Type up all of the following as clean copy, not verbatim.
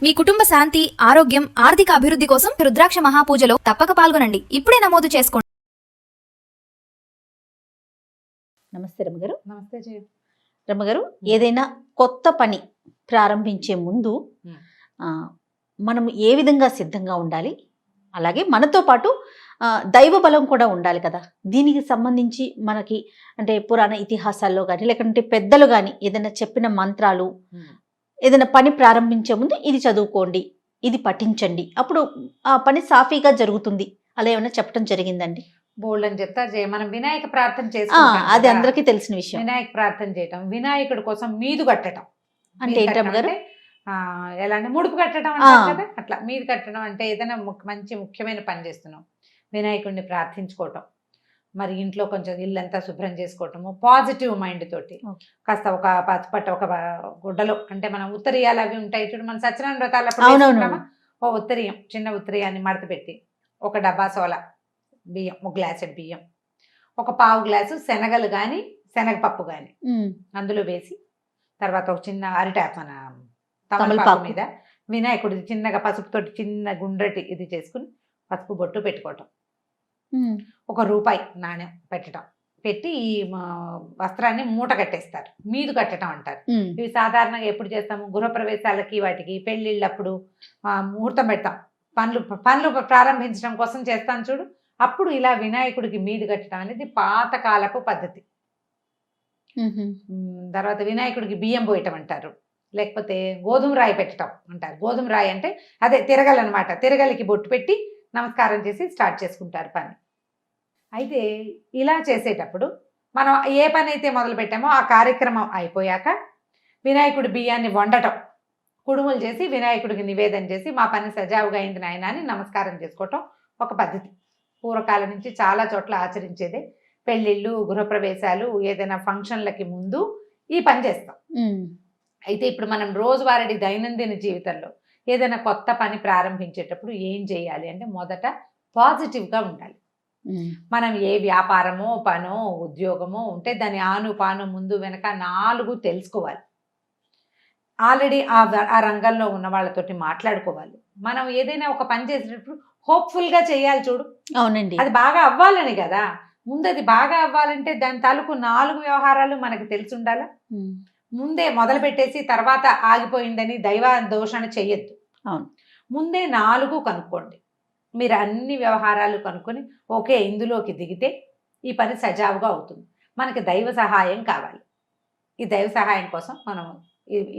మీ కుటుంబ శాంతి, ఆరోగ్యం, ఆర్థిక అభివృద్ధి కోసం రుద్రాక్ష మహాపూజలో తప్పక పాల్గొనండి. ఇప్పుడే నమోదు చేసుకోండి. నమస్తే రమ్మగారు. నమస్తే జయ. రమ్మగారు, ఏదైనా కొత్త పని ప్రారంభించే ముందు మనం ఏ విధంగా సిద్ధంగా ఉండాలి, అలాగే మనతో పాటు దైవ బలం కూడా ఉండాలి కదా. దీనికి సంబంధించి మనకి అంటే పురాణ ఇతిహాసాల్లో కానీ లేకుంటే పెద్దలు కానీ ఏదైనా చెప్పిన మంత్రాలు, ఏదైనా పని ప్రారంభించే ముందు ఇది చదువుకోండి, ఇది పఠించండి, అప్పుడు ఆ పని సాఫీగా జరుగుతుంది, అలా ఏమైనా చెప్పడం జరిగిందండి? బోల్డ్ అని చెప్తారు జయ. మనం వినాయక ప్రార్థన చేసుకుంటాం, అది అందరికీ తెలిసిన విషయం. వినాయక ప్రార్థన చేయటం, వినాయకుడి కోసం మీదు కట్టడం అంటే ఏంటమ్మగారు? ఎలా అంటే ముడుపు కట్టడం అంటారు కదా, అట్లా మీది కట్టడం అంటే ఏదైనా మంచి ముఖ్యమైన పని చేస్తున్నాం, వినాయకుడిని ప్రార్థించుకోవటం, మరి ఇంట్లో కొంచెం ఇల్లంతా శుభ్రం చేసుకోవటము, పాజిటివ్ మైండ్ తోటి కాస్త ఒక పచ్చపట్ట ఒక గుడ్డలో, అంటే మనం ఉత్తరీయాలు అవి ఉంటాయి చూడు, మన సత్యనారాయణ వ్రతాలు ఓ ఉత్తరీయం, చిన్న ఉత్తరీయాన్ని మడత పెట్టి ఒక డబ్బా సోల బియ్యం, ఒక గ్లాసెడ్ బియ్యం, ఒక పావు గ్లాసు శనగలు కానీ శనగపప్పు కానీ అందులో వేసి, తర్వాత ఒక చిన్న అరిటాకు మన తమలపాకు మీద వినాయకుడి చిన్నగా పసుపుతోటి చిన్న గుండ్రటి ఇది చేసుకుని పసుపు బొట్టు పెట్టుకోవటం, ₹1 నాణ్యం పెట్టడం, పెట్టి ఈ వస్త్రాన్ని మూట కట్టేస్తారు, మీదు కట్టడం అంటారు. ఇవి సాధారణంగా ఎప్పుడు చేస్తాము, గృహప్రవేశాలకి వాటికి పెళ్ళిళ్ళప్పుడు ముహూర్తం పెడతాం, పనులు ప్రారంభించడం కోసం చేస్తాం చూడు, అప్పుడు ఇలా వినాయకుడికి మీది కట్టడం అనేది పాతకాలపు పద్ధతి. తర్వాత వినాయకుడికి బియ్యం పోయటం అంటారు, లేకపోతే గోధుమ రాయి పెట్టడం అంటారు. గోధుమ రాయి అంటే అదే తిరగలి అనమాట, తిరగలికి బొట్టు పెట్టి నమస్కారం చేసి స్టార్ట్ చేసుకుంటారు పని. అయితే ఇలా చేసేటప్పుడు మనం ఏ పని అయితే మొదలు పెట్టామో ఆ కార్యక్రమం అయిపోయాక వినాయకుడి బియ్యాన్ని వండటం, కుడుములు చేసి వినాయకుడికి నివేదన చేసి మా పని సజావుగా అయింది నాయన అని నమస్కారం చేసుకోవటం ఒక పద్ధతి. పూర్వకాలం నుంచి చాలా చోట్ల ఆచరించేదే. పెళ్ళిళ్ళు, గృహప్రవేశాలు, ఏదైనా ఫంక్షన్లకి ముందు ఈ పని చేస్తాం. అయితే ఇప్పుడు మనం రోజువారీ దైనందిన జీవితంలో ఏదైనా కొత్త పని ప్రారంభించేటప్పుడు ఏం చేయాలి అంటే, మొదట పాజిటివ్గా ఉండాలి. మనం ఏ వ్యాపారమో పనో ఉద్యోగమో ఉంటే దాని ఆను ముందు వెనక 4 తెలుసుకోవాలి. ఆల్రెడీ ఆ రంగంలో ఉన్న వాళ్ళతోటి మాట్లాడుకోవాలి. మనం ఏదైనా ఒక పని చేసేటప్పుడు హోప్ఫుల్గా చేయాలి చూడు. అవునండి, అది బాగా అవ్వాలని కదా. ముందు అది బాగా అవ్వాలంటే దాని తాలూకు 4 వ్యవహారాలు మనకి తెలిసి ఉండాలా. ముందే మొదలు పెట్టేసి తర్వాత ఆగిపోయిందని దైవ దోషణ చెయ్యొద్దు. అవును, ముందే 4 కనుక్కోండి. మీరు అన్ని వ్యవహారాలు కనుక్కొని ఓకే ఇందులోకి దిగితే ఈ పని సజావుగా అవుతుంది. మనకి దైవ సహాయం కావాలి. ఈ దైవ సహాయం కోసం మనం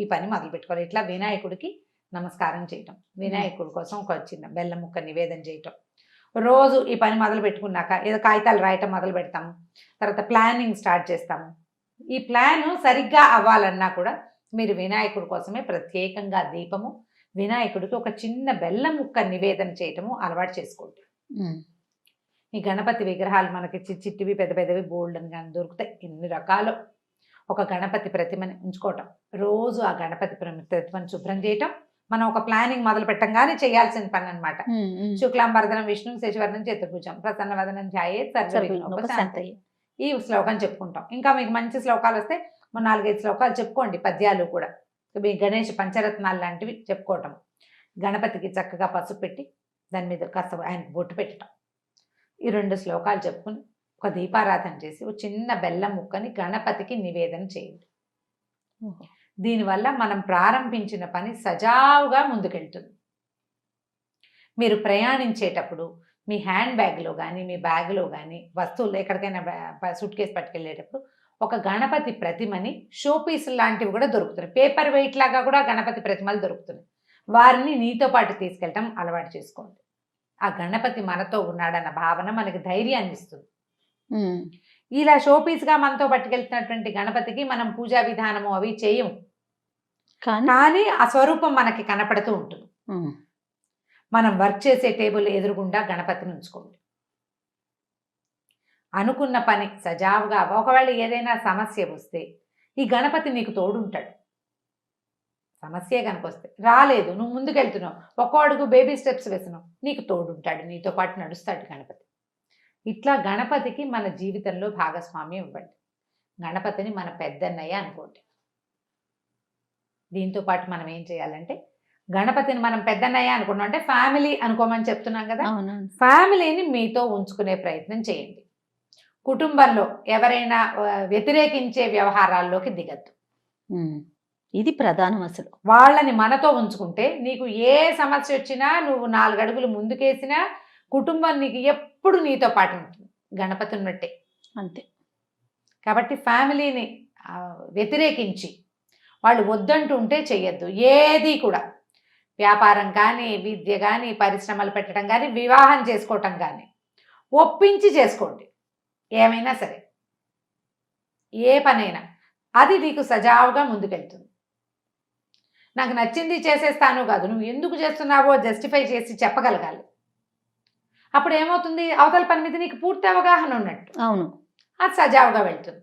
ఈ పని మొదలు పెట్టుకోవాలి. ఇట్లా వినాయకుడికి నమస్కారం చేయటం, వినాయకుడి కోసం ఒక చిన్న బెల్లం ముక్క నివేదన చేయటం. రోజు ఈ పని మొదలు పెట్టుకున్నాక ఏదో కాగితాలు రాయటం మొదలు పెడతాము, తర్వాత ప్లానింగ్ స్టార్ట్ చేస్తాము. ఈ ప్లాన్ సరిగ్గా అవ్వాలన్నా కూడా మీరు వినాయకుడి కోసమే ప్రత్యేకంగా దీపము, వినాయకుడికి ఒక చిన్న బెల్లం ముక్క నివేదన చేయటము అలవాటు చేసుకోండి. ఈ గణపతి విగ్రహాలు మనకి చిట్టివి పెద్ద పెద్దవి బోల్డ్ అని కానీ దొరుకుతాయి, ఎన్ని రకాలు. ఒక గణపతి ప్రతిమని ఉంచుకోవటం, రోజు ఆ గణపతి ప్రతిమని శుభ్రం చేయటం మనం ఒక ప్లానింగ్ మొదలు పెట్టంగానే చేయాల్సిన పని అనమాట. శుక్లాంబరధనం విష్ణు శశివర్ణం చతుర్భుజం ప్రసన్నవదనం ధ్యాయేత్ సర్వవిఘ్నోపశాంతయే. ఈ శ్లోకం చెప్పుకుంటాం. ఇంకా మీకు మంచి శ్లోకాలు వస్తే 4-5 శ్లోకాలు చెప్పుకోండి, పద్యాలు కూడా. మీ గణేష్ పంచరత్నాలు లాంటివి చెప్పుకోవటం. గణపతికి చక్కగా పసుపు పెట్టి దాని మీద కాస్త ఆయనకు బొట్టు పెట్టడం, ఈ 2 శ్లోకాలు చెప్పుకుని ఒక దీపారాధన చేసి ఒక చిన్న బెల్లం ముక్కని గణపతికి నివేదన చేయండి. దీనివల్ల మనం ప్రారంభించిన పని సజావుగా ముందుకెళ్తుంది. మీరు ప్రయాణించేటప్పుడు మీ హ్యాండ్ బ్యాగ్లో కానీ మీ బ్యాగ్లో కానీ వస్తువులు ఎక్కడికైనా సూట్ కేసు పట్టుకెళ్ళేటప్పుడు ఒక గణపతి ప్రతిమని షోపీస్ లాంటివి కూడా దొరుకుతున్నాయి, పేపర్ వెయిట్ లాగా కూడా గణపతి ప్రతిమలు దొరుకుతున్నాయి. వారిని నీతో పాటు తీసుకెళ్ళటం అలవాటు చేసుకోండి. ఆ గణపతి మనతో ఉన్నాడన్న భావన మనకి ధైర్యాన్ని ఇస్తుంది. ఇలా షోపీస్గా మనతో పట్టుకెళ్తున్నటువంటి గణపతికి మనం పూజా విధానము అవి చేయము, కానీ ఆ స్వరూపం మనకి కనపడుతూ ఉంటుంది. మనం వర్క్ చేసే టేబుల్ ఎదురుగుండా గణపతిని ఉంచుకోండి. అనుకున్న పని సజావుగా, ఒకవేళ ఏదైనా సమస్య వస్తే ఈ గణపతి నీకు తోడుంటాడు. సమస్య కనుక వస్తే రాలేదు, నువ్వు ముందుకెళ్తున్నావు, ఒక్కో అడుగు బేబీ స్టెప్స్ వేసినావు, నీకు తోడుంటాడు, నీతో పాటు నడుస్తాడు గణపతి. ఇట్లా గణపతికి మన జీవితంలో భాగస్వామ్యం ఇవ్వండి. గణపతిని మన పెద్దన్నయ్య అనుకోండి. దీంతో పాటు మనం ఏం చేయాలంటే గణపతిని మనం పెద్దన్నయ్య అనుకున్నాం అంటే ఫ్యామిలీ అనుకోమని చెప్తున్నాం కదా. అవునవును. ఫ్యామిలీని మీతో ఉంచుకునే ప్రయత్నం చేయండి. కుటుంబంలో ఎవరైనా వ్యతిరేకించే వ్యవహారాల్లోకి దిగద్దు. ఇది ప్రధానం అసలు. వాళ్ళని మనతో ఉంచుకుంటే నీకు ఏ సమస్య వచ్చినా నువ్వు 4 అడుగులు ముందుకేసినా కుటుంబం నీకు ఎప్పుడు నీతో పాటు ఉంటుంది, గణపతి ఉన్నట్టే. అంతే. కాబట్టి ఫ్యామిలీని వ్యతిరేకించి వాళ్ళు వద్దంటూ ఉంటే చెయ్యొద్దు. ఏది కూడా వ్యాపారం కానీ, విద్య కానీ, పరిశ్రమలు పెట్టడం కానీ, వివాహం చేసుకోవటం కానీ ఒప్పించి చేసుకోండి. ఏమైనా సరే, ఏ పనైనా అది నీకు సజావుగా ముందుకెళ్తుంది. నాకు నచ్చింది చేసేస్తాను కాదు, నువ్వు ఎందుకు చేస్తున్నావో జస్టిఫై చేసి చెప్పగలగాలి. అప్పుడు ఏమవుతుంది, అవతల పని మీద నీకు పూర్తి అవగాహన ఉన్నట్టు. అవును. అది సజావుగా వెళ్తుంది.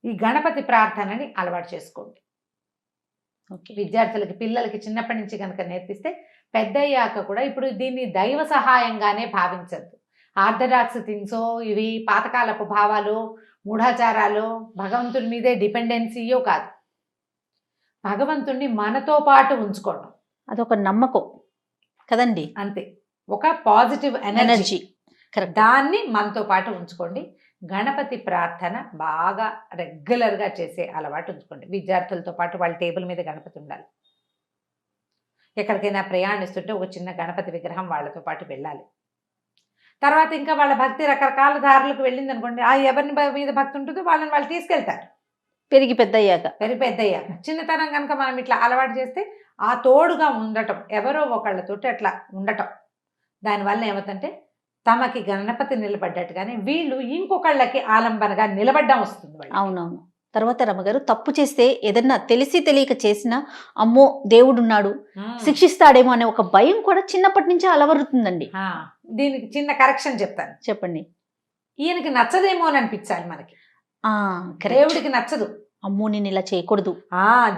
ఈ గణపతి ప్రార్థనని అలవాటు చేసుకోండి. విద్యార్థులకి, పిల్లలకి చిన్నప్పటి నుంచి కనుక నేర్పిస్తే పెద్దయ్యాక కూడా ఇప్పుడు దీన్ని దైవ సహాయంగానే భావించద్దు. ఆర్థడాక్స్ థింగ్సో, ఇవి పాతకాలపు భావాలు, మూఢాచారాలు, భగవంతుడి మీదే డిపెండెన్సీయో కాదు. భగవంతుడిని మనతో పాటు ఉంచుకోవడం అదొక నమ్మకం కదండి. అంతే, ఒక పాజిటివ్ ఎనర్జీ. దాన్ని మనతో పాటు ఉంచుకోండి. గణపతి ప్రార్థన బాగా రెగ్యులర్గా చేసే అలవాటు ఉంచుకోండి. విద్యార్థులతో పాటు వాళ్ళ టేబుల్ మీద గణపతి ఉండాలి. ఎక్కడికైనా ప్రయాణిస్తుంటే ఒక చిన్న గణపతి విగ్రహం వాళ్ళతో పాటు వెళ్ళాలి. తర్వాత ఇంకా వాళ్ళ భక్తి రకరకాల దారులకు వెళ్ళింది అనుకోండి, ఎవరిని మీద భక్తి ఉంటుందో వాళ్ళని వాళ్ళు తీసుకెళ్తారు. పెరిగి పెద్దయ్యాక. చిన్నతనం కనుక మనం ఇట్లా అలవాటు చేస్తే ఆ తోడుగా ఉండటం, ఎవరో ఒకళ్ళతోటి అట్లా ఉండటం, దానివల్ల ఏమవుతుందంటే తమకి గణపతి నిలబడ్డట్టుగానే వీళ్ళు ఇంకొకళ్ళకి ఆలంబనగా నిలబడ్డం వస్తుంది. అవునవును. తర్వాత రమ్మగారు, తప్పు చేస్తే ఏదన్నా తెలిసి తెలియక చేసినా అమ్మో దేవుడున్నాడు శిక్షిస్తాడేమో అనే ఒక భయం కూడా చిన్నప్పటి నుంచే అలవరుతుందండి. దీనికి చిన్న కరెక్షన్ చెప్తాను. చెప్పండి. ఈయనకి నచ్చదేమో అని అనిపించాలి మనకి. దేవుడికి నచ్చదు, అమ్మో నేను ఇలా చేయకూడదు,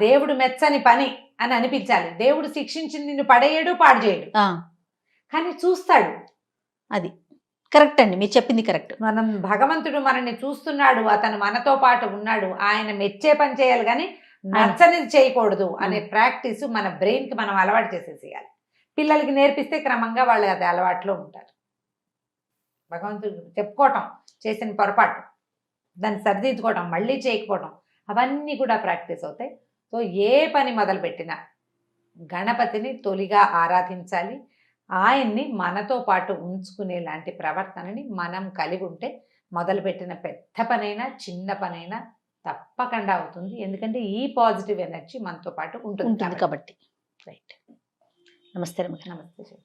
దేవుడు మెచ్చని పని అని అనిపించాలి. దేవుడు శిక్షించి నిన్ను పడేయడు, పాడు చేయడు, కానీ చూస్తాడు. అది కరెక్ట్ అండి, మీరు చెప్పింది కరెక్ట్. మనం భగవంతుడు మనల్ని చూస్తున్నాడు, అతను మనతో పాటు ఉన్నాడు, ఆయన మెచ్చే పని చేయాలి కానీ నచ్చనిది చేయకూడదు అనే ప్రాక్టీస్ మన బ్రెయిన్కి మనం అలవాటు చేసేసేయాలి. పిల్లలకి నేర్పిస్తే క్రమంగా వాళ్ళు అది అలవాట్లో ఉంటారు. భగవంతుడు చెప్పుకోవటం, చేసిన పొరపాటు దాన్ని సరిదిద్దుకోవటం, మళ్ళీ చేయకపోవటం, అవన్నీ కూడా ప్రాక్టీస్ అవుతాయి. సో ఏ పని మొదలుపెట్టినా గణపతిని తొలిగా ఆరాధించాలి. ఆయన్ని మనతో పాటు ఉంచుకునేలాంటి ప్రవర్తనని మనం కలిగి ఉంటే మొదలుపెట్టిన పెద్ద పనైనా చిన్న పనైనా తప్పకుండా అవుతుంది. ఎందుకంటే ఈ పాజిటివ్ ఎనర్జీ మనతో పాటు ఉంటుంది కాబట్టి. రైట్. నమస్తే. నమస్తే.